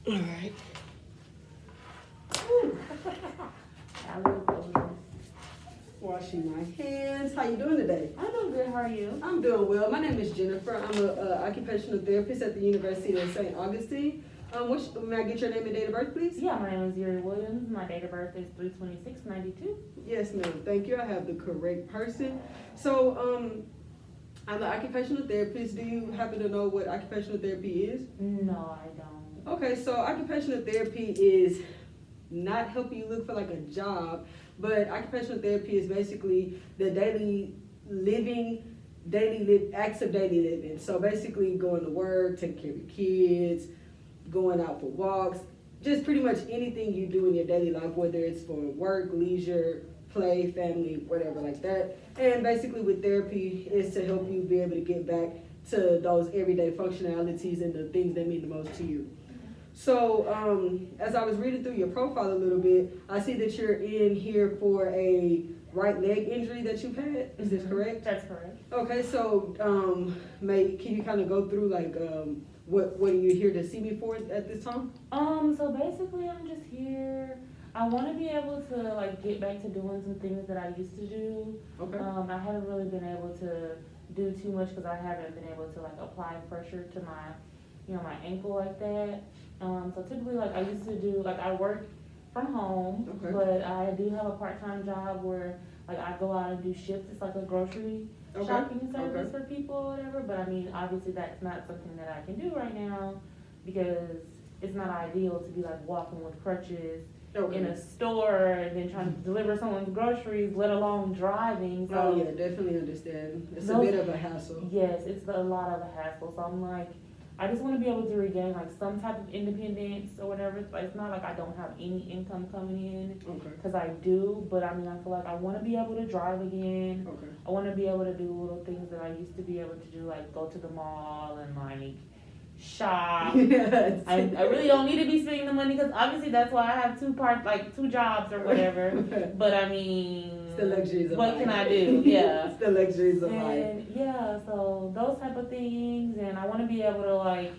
All right. Washing my hands. How you doing today? I'm doing good. How are you? I'm doing well. My name is Jennifer. I'm a occupational therapist at the University of St. Augustine. May I get your name and date of birth, please? Yeah, my name is Yuri Williams. My date of birth is 3/26/92. Yes, ma'am. Thank you. I have the correct person. So, I'm an occupational therapist. Do you happen to know what occupational therapy is? No, I don't. Okay, so occupational therapy is not helping you look for like a job, but occupational therapy is basically the acts of daily living. So basically going to work, taking care of your kids, going out for walks, just pretty much anything you do in your daily life, whether it's for work, leisure, play, family, whatever like that. And basically with therapy is to help you be able to get back to those everyday functionalities and the things that mean the most to you. So as I was reading through your profile a little bit, I see that you're in here for a right leg injury that you've had. Is this correct? That's correct. Okay, so can you kind of go through like what are you here to see me for at this time? So basically I'm just here. I want to be able to like get back to doing some things that I used to do. Okay. I haven't really been able to do too much because I haven't been able to like apply pressure to my ankle like that. So typically like I used to do, like I work from home, Okay. but I do have a part-time job where like I go out and do shifts. It's like a grocery shopping service for people or whatever. But I mean, obviously that's not something that I can do right now because it's not ideal to be like walking with crutches in a store and then trying to deliver someone's groceries, let alone driving. So Oh yeah, definitely understand. It's a bit of a hassle. yes, it's a lot of a hassle. So I'm like, I just want to be able to regain like some type of independence or whatever. But it's not like I don't have any income coming in, Okay. because I do. But I mean, I feel like I want to be able to drive again. Okay. I want to be able to do little things that I used to be able to do, like go to the mall and like shop. Yes. I really don't need to be spending the money because obviously that's why I have two jobs or whatever. But I mean, It's the luxuries of what life. can I do? Yeah. It's the luxuries of life. And yeah, so those type of things, and I want to be able to like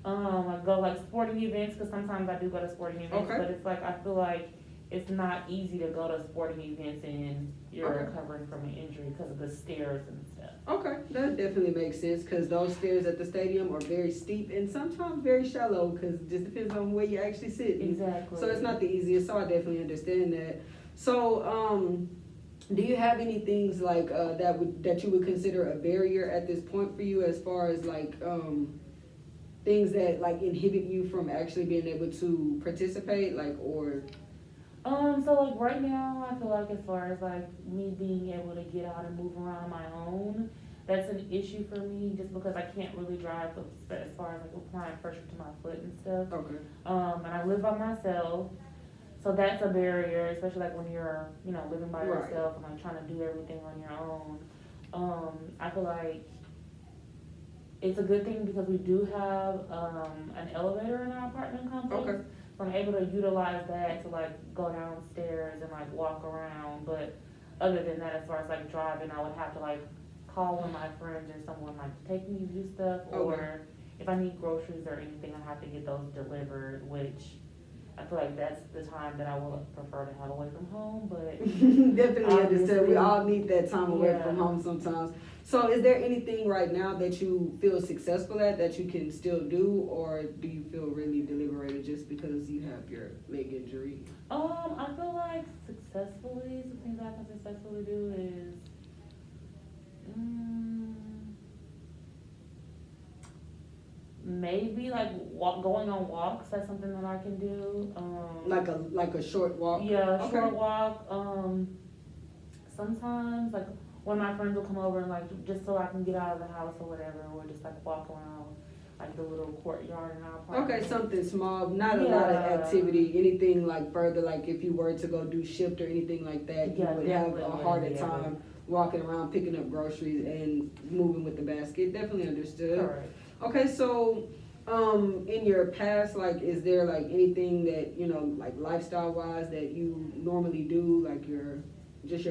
go like sporting events, because sometimes I do go to sporting events, Okay. but it's like I feel like it's not easy to go to sporting events and you're recovering from an injury because of the stairs and stuff. Okay, that definitely makes sense because those stairs at the stadium are very steep and sometimes very shallow because it just depends on where you actually sit. Exactly. So it's not the easiest, so I definitely understand that. So, do you have any things like that you would consider a barrier at this point for you, as far as like things that like inhibit you from actually being able to participate, like or? So like right now, I feel like as far as like me being able to get out and move around on my own, that's an issue for me just because I can't really drive as far as like applying pressure to my foot and stuff. Okay. And I live by myself, so that's a barrier, especially like when you're, living by Right. yourself and like trying to do everything on your own. I feel like it's a good thing because we do have an elevator in our apartment complex. Okay. So I'm able to utilize that to like go downstairs and like walk around. But other than that, as far as like driving, I would have to like call one of my friends or someone like to take me to do stuff. Or if I need groceries or anything, I have to get those delivered, which I feel like that's the time that I would prefer to have away from home. But Definitely understand. We all need that time away Yeah. from home sometimes. So is there anything right now that you feel successful at that you can still do, or do you feel really deliberated just because you have your leg injury? I feel like some things I can successfully do is maybe like going on walks. That's something that I can do. Like a short walk? Yeah, Okay. short walk. Sometimes like one of my friends will come over and like just so I can get out of the house or whatever, or just like walk around like the little courtyard in our apartment. Okay, something small, not a lot of activity, anything like further, like if you were to go do shift or anything like that, you would have a harder time walking around, picking up groceries and moving with the basket. Definitely understood. Correct. Okay, so in your past, like, is there like anything that, like lifestyle wise that you normally do, like your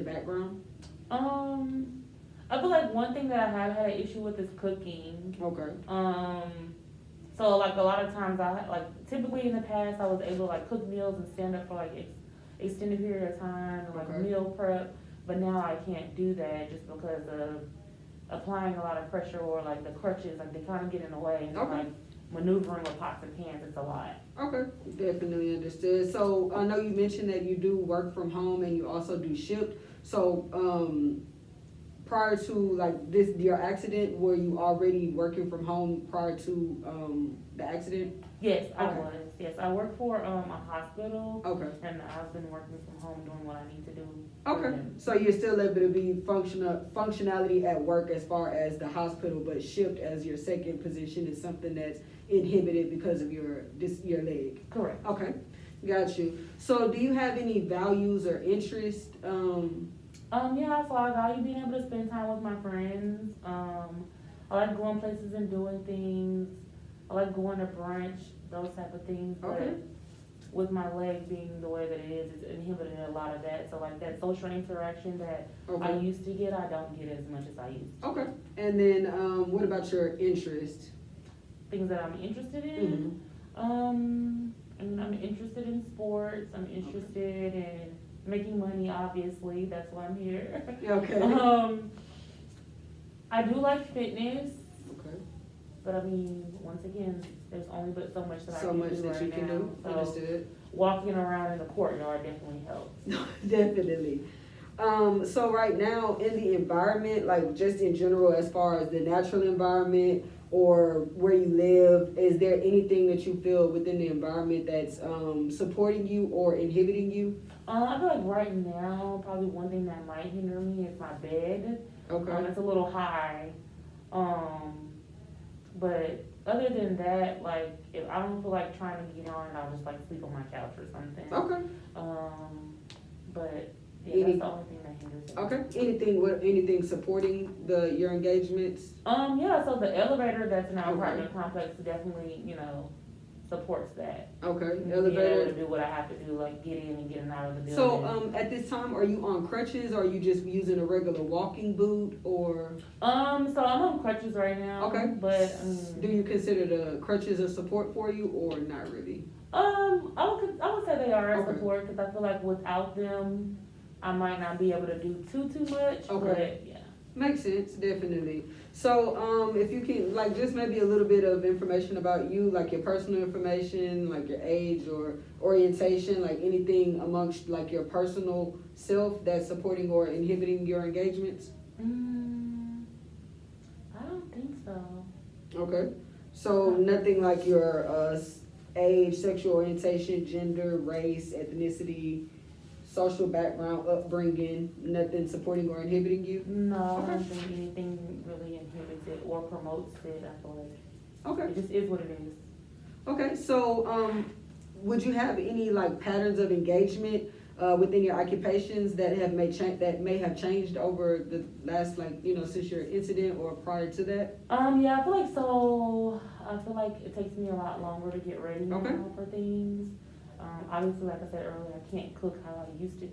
background? I feel like one thing that I have had an issue with is cooking. Okay. So So like a lot of times typically in the past I was able to like cook meals and stand up for like extended period of time and like Okay. meal prep, but now I can't do that just because of applying a lot of pressure or like the crutches, like they kind of get in the way and Okay. like maneuvering with pots and pans, it's a lot. Okay, definitely understood. So I know you mentioned that you do work from home and you also do shift. So prior to like your accident, were you already working from home prior to the accident? Yes, I Okay. was. Yes, I work for a hospital, Okay. and I've been working from home doing what I need to do. for Okay. them. So you're still able to be functionality at work as far as the hospital, but shift as your second position is something that's inhibited because of your leg. Correct. Okay, got you. So do you have any values or interests? Yeah, so I value being able to spend time with my friends. I like going places and doing things. I like going to brunch, those type of things. Okay. But with my leg being the way that it is, it's inhibiting a lot of that. So like that social interaction that I Okay. used to get, I don't get as much as I used to. Okay. And then what about your interest? Things that I'm interested in. And I'm interested in sports. I'm interested in making money. Obviously, that's why I'm here. Okay. I do like fitness, Okay. but I mean, once again, there's only but so much that I So can much do that right you can now. do. So Understood. walking around in the courtyard definitely helps. Definitely. So right now in the environment, like just in general, as far as the natural environment or where you live, is there anything that you feel within the environment that's supporting you or inhibiting you? I feel like right now, probably one thing that might hinder me is my bed. Okay. It's a little high. But other than that, like if I don't feel like trying to get on it, I'll just like sleep on my couch or something. Okay. But yeah, Any- that's the only thing that hinders it. Okay. Anything supporting your engagements? Yeah, so the elevator that's in our Okay. apartment complex definitely, supports that. Okay. Being able Elevator. to do what I have to do, like get in and get out of the building. So at this time, are you on crutches? Or are you just using a regular walking boot or? So I'm on crutches right now. Okay. But Do you consider the crutches a support for you or not really? I would say they are a Okay. support because I feel like without them, I might not be able to do too much. Okay. But yeah. Makes sense, definitely. So, if you can, like, just maybe a little bit of information about you, like your personal information, like your age or orientation, like anything amongst like your personal self that's supporting or inhibiting your engagements. I don't think so. Okay. So nothing like your age, sexual orientation, gender, race, ethnicity, social background, upbringing, nothing supporting or inhibiting you? No, I Okay. don't think anything really inhibits it or promotes it. I feel like Okay. it just is what it is. Okay, so would you have any like patterns of engagement within your occupations that may have changed over the last since your incident or prior to that? Yeah, I feel like so. I feel like it takes me a lot longer to get ready now Okay. for things. Obviously, like I said earlier, I can't cook how I used to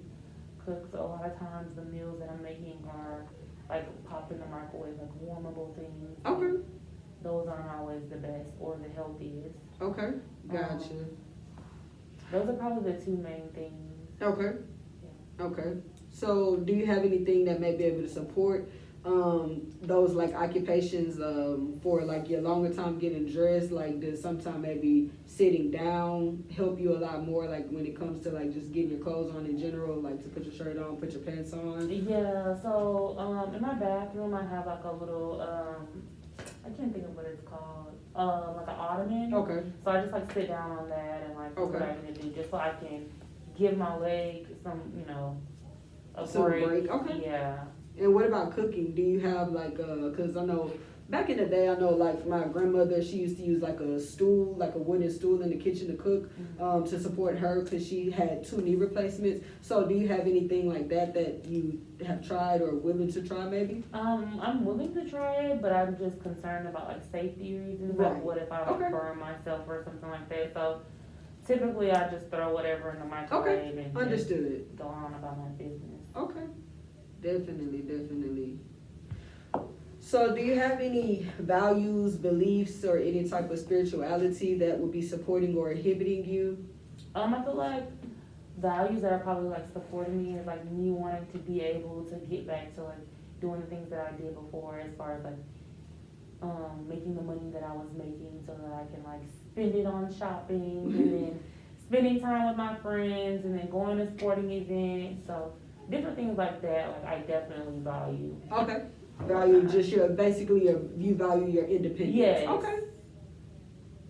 cook. So a lot of times the meals that I'm making are like popped in the microwave, like warmable things. Okay. Those aren't always the best or the healthiest. Okay, gotcha. Those are probably the two main things. Okay. Okay. So do you have anything that may be able to support those like occupations for like your longer time getting dressed? Like does sometime maybe sitting down help you a lot more, like when it comes to like just getting your clothes on in general, like to put your shirt on, put your pants on? Yeah, so in my bathroom I have like a little I can't think of what it's called. Like an ottoman. Okay. So I just like sit down on that and like do what I need to do just so I can give my leg some, a Some break. break, okay. Yeah. And what about cooking? Do you have like cause I know back in the day, I know like my grandmother, she used to use like a stool, like a wooden stool in the kitchen to cook, to support her because she had 2 knee replacements. So do you have anything like that you have tried or willing to try maybe? I'm willing to try it, but I'm just concerned about like safety reasons. Right. Like what if I like Okay. burn myself or something like that. So typically I just throw whatever in the microwave and Understood. just go on about my business. Okay. Definitely. So do you have any values, beliefs, or any type of spirituality that would be supporting or inhibiting you? I feel like values that are probably like supporting me is like me wanting to be able to get back to like doing the things that I did before, as far as like making the money that I was making so that I can like spend it on shopping and then spending time with my friends and then going to sporting events. So different things like that, like I definitely value. Okay. Value just your you value your independence. Yes. Okay.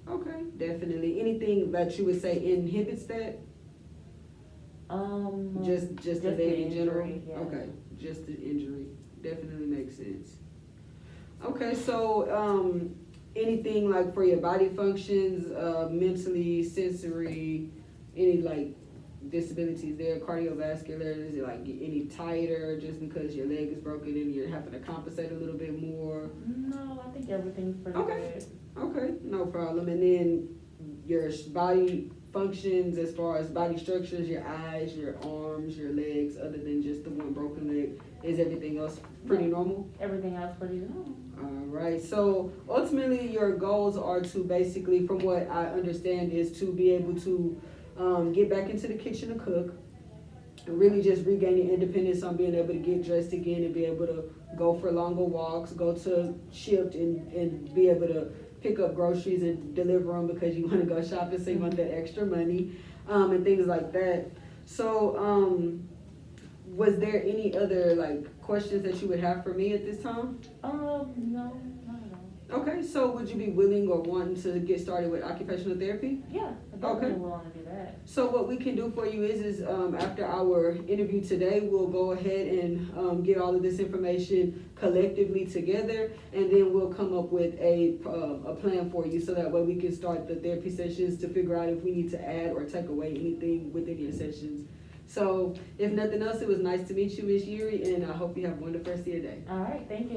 Okay, definitely. Anything that you would say inhibits that? Just the baby in general? injury, yeah. Okay, just the injury. Definitely makes sense. Okay, so anything like for your body functions, mentally, sensory, any like disabilities there, cardiovascular, is it like any tighter just because your leg is broken and you're having to compensate a little bit more? No, I think everything's pretty Okay. good. Okay, no problem. And then your body functions as far as body structures, your eyes, your arms, your legs, other than just the one broken leg, is everything else pretty normal? Everything else pretty normal. All right, so ultimately your goals are to basically, from what I understand, is to be able to get back into the kitchen to cook, and really just regaining independence on being able to get dressed again and be able to go for longer walks, go to Shipt and be able to pick up groceries and deliver them because you want to go shopping, so you want that extra money, and things like that. So, was there any other like questions that you would have for me at this time? No, not at all. Okay, so would you be willing or wanting to get started with occupational therapy? Yeah, I definitely willing to do that. So what we can do for you is after our interview today, we'll go ahead and get all of this information collectively together, and then we'll come up with a plan for you, so that way we can start the therapy sessions to figure out if we need to add or take away anything within your sessions. So if nothing else, it was nice to meet you, Ms. Yuri, and I hope you have a wonderful rest of your day. All right, thank you.